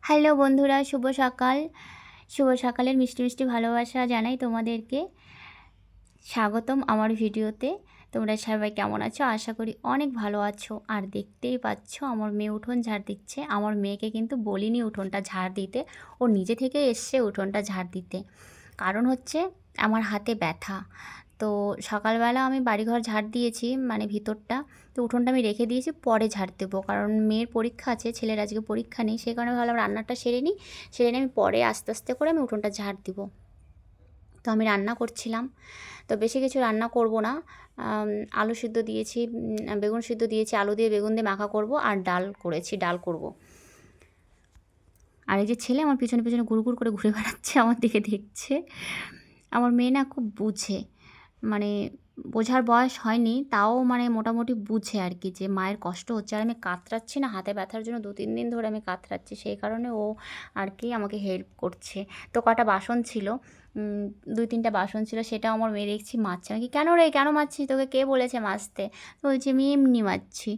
Hello বন্ধুরা, শুভ সকাল। শুভ সকালের মিষ্টি মিষ্টি ভালোবাসা জানাই তোমাদেরকে। স্বাগতম আমার ভিডিওতে। তোমরা সবাই কেমন আছো? আশা করি অনেক ভালো আছো। আর দেখতেই পাচ্ছ আমার মেয়ে উঠোন ঝাড় দিচ্ছে। আমার মেয়েকে কিন্তু বলিনি উঠোনটা ঝাড় দিতে, ও নিজে থেকে এসছে উঠোনটা ঝাড় দিতে। কারণ হচ্ছে আমার হাতে ব্যথা। তো সকালবেলা আমি বাড়িঘর ঝাড় দিয়েছি, মানে ভিতরটা। তো উঠোনটা আমি রেখে দিয়েছি, পরে ঝাড় দেবো, কারণ মেয়ের পরীক্ষা আছে, ছেলের আজকে পরীক্ষা নেই, সেই কারণে ভাবলাম রান্নাটা সেরে নিই। সেরে নিয়ে আমি পরে আস্তে আস্তে করে আমি উঠোনটা ঝাড় দিব। তো আমি রান্না করছিলাম, তো বেশি কিছু রান্না করব না। আলু সিদ্ধ দিয়েছি, বেগুন সিদ্ধ দিয়েছি, আলু দিয়ে বেগুন দিয়ে মাখা করব, আর ডাল করেছি, ডাল করব। আর এই যে ছেলে আমার পিছনে পিছনে গুড় করে ঘুরে বেড়াচ্ছে, আমার দিকে দেখছে। আমার মেয়ে না খুব বুঝে, মানে বোঝার বয়স হয়নি, তাও মানে মোটামুটি বুঝে আর কি, যে মায়ের কষ্ট হচ্ছে। আর আমি কাতরাচ্ছি না, হাতে ব্যথার জন্য 2-3 দিন ধরে আমি কাতরাচ্ছি, সেই কারণে ও আর কি আমাকে হেল্প করছে। তো কটা বাসন ছিল, 2-3টা বাসন ছিল, সেটাও আমার মেয়ে দেখছি মাজছে। আমি কি, কেন রে, কেন মাজছিস, তোকে কে বলেছে মাজতে? তো বলছি আমি এমনি মাজছি।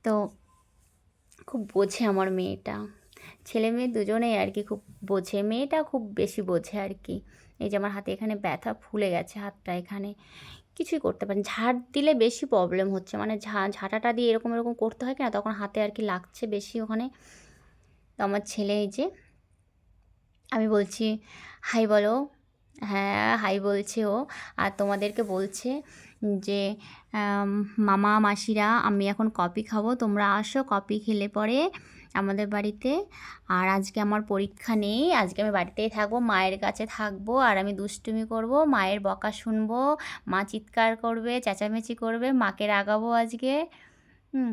তো খুব বোঝে আমার মেয়েটা। ছেলে মেয়ে দুজনেই আর কি খুব বোঝে, মেয়েটা খুব বেশি বোঝে আর কি। এই যে আমার হাতে এখানে ব্যথা, ফুলে গেছে হাতটা এখানে, কিছুই করতে পারি। ঝাড় দিলে বেশি প্রবলেম হচ্ছে, মানে ঝাঁটাটা দিয়ে এরকম এরকম করতে হয় কিনা, তখন হাতে আর কি লাগছে বেশি ওখানে। তো আমার ছেলে এই যে, আমি বলছি হাই বলো, হ্যাঁ হাই বলছে ও। আর তোমাদেরকে বলছে যে আম, মামা মাসিরা আমি এখন কফি খাবো, তোমরা আসো কফি খেলে পরে আমাদের বাড়িতে। আর আজকে আমার পরীক্ষা নেই, আজকে আমি বাড়িতেই থাকবো, মায়ের কাছে থাকবো, আর আমি দুষ্টুমি করব, মায়ের বকা শুনবো, মা চিৎকার করবে, চেঁচামেচি করবে, মাকে রাগাবো আজকে। হুম,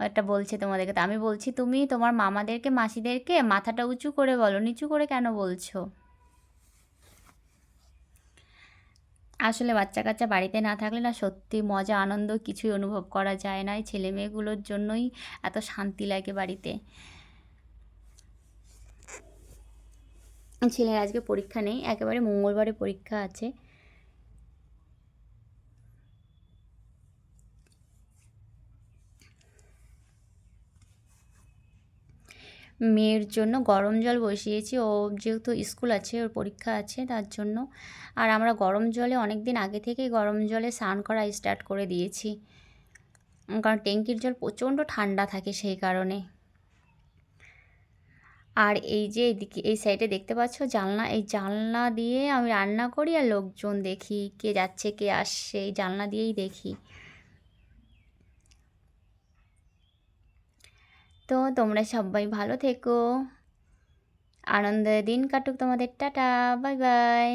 একটা বলছে তোমাদেরকে। তো আমি বলছি তুমি তোমার মামাদেরকে মাসিদেরকে মাথাটা উঁচু করে বলো, নিচু করে কেন বলছো? আসলে বাচ্চা কাচ্চা বাড়িতে না থাকলে না সত্যি মজা আনন্দ কিছুই অনুভব করা যায় না। এই ছেলে মেয়েগুলোর জন্যই এত শান্তি লাগে বাড়িতে। ছেলের আজকে পরীক্ষা নেই, একেবারে মঙ্গলবারে পরীক্ষা আছে। মেয়ের জন্য গরম জল বসিয়েছি, ও যেহেতু স্কুল আছে, ওর পরীক্ষা আছে তার জন্য। আর আমরা গরম জলে অনেক দিন আগে থেকেই গরম জলে স্নান করা স্টার্ট করে দিয়েছি, কারণ ট্যাঙ্কির জল প্রচণ্ড ঠান্ডা থাকে সেই কারণে। আর এই যে এইদিকে এই সাইডে দেখতে পাচ্ছ জানলা, এই জানলা দিয়ে আমি রান্না করি আর লোকজন দেখি, কে যাচ্ছে কে আসছে, এই জানলা দিয়েই দেখি। তো তোমরা সবাই ভালো থেকো, আনন্দের দিন কাটুক তোমাদের, টাটা, বাই বাই।